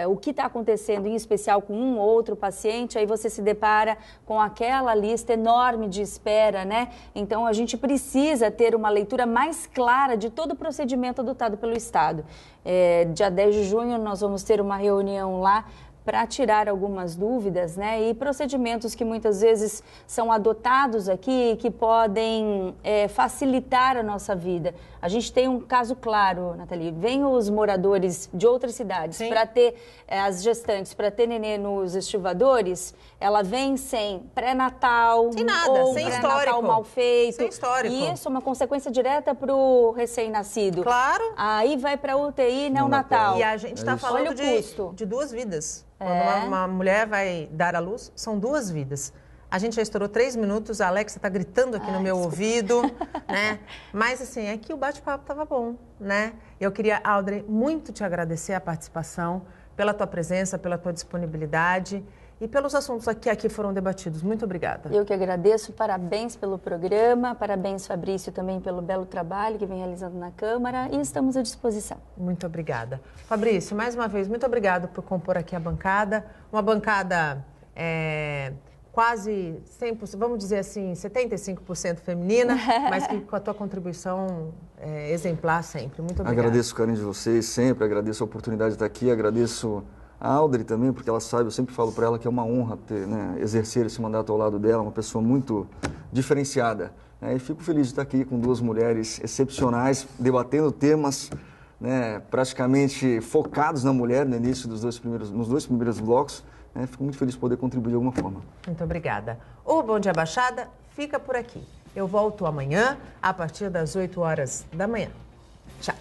o que está acontecendo, em especial com um ou outro paciente, aí você se depara com aquela lista enorme de espera, né? Então, a gente precisa ter uma leitura mais clara de todo o procedimento adotado pelo Estado. Dia 10 de junho, nós vamos ter uma reunião lá para tirar algumas dúvidas, né? E procedimentos que muitas vezes são adotados aqui que podem facilitar a nossa vida. A gente tem um caso claro, Nathalie. Vem os moradores de outras cidades para ter as gestantes, para ter nenê nos estivadores, ela vem sem pré-natal, sem nada, ou sem pré-natal histórico, mal feito. sem histórico. E isso é uma consequência direta para o recém-nascido. Claro. Aí vai para UTI neonatal. E a gente está falando de 2 vidas. Quando uma mulher vai dar à luz, são 2 vidas. A gente já estourou 3 minutos, a Alexa está gritando aqui no meu ouvido, né? Mas, assim, aqui o bate-papo estava bom, né? Eu queria, Audrey, muito te agradecer a participação, pela tua presença, pela tua disponibilidade e pelos assuntos que aqui foram debatidos. Muito obrigada. Eu que agradeço, parabéns pelo programa, parabéns, Fabrício, também pelo belo trabalho que vem realizando na Câmara e estamos à disposição. Muito obrigada. Fabrício, mais uma vez, muito obrigado por compor aqui a bancada, uma bancada quase 100%, vamos dizer assim, 75% feminina, mas que com a tua contribuição exemplar sempre. Muito obrigada. Agradeço o carinho de vocês sempre, agradeço a oportunidade de estar aqui, agradeço a Audrey também, porque ela sabe, eu sempre falo para ela que é uma honra ter, exercer esse mandato ao lado dela, uma pessoa muito diferenciada. E fico feliz de estar aqui com 2 mulheres excepcionais, debatendo temas praticamente focados na mulher no início nos 2 primeiros blocos. Fico muito feliz de poder contribuir de alguma forma. Muito obrigada. O Bom Dia Baixada fica por aqui. Eu volto amanhã, a partir das 8 horas da manhã. Tchau.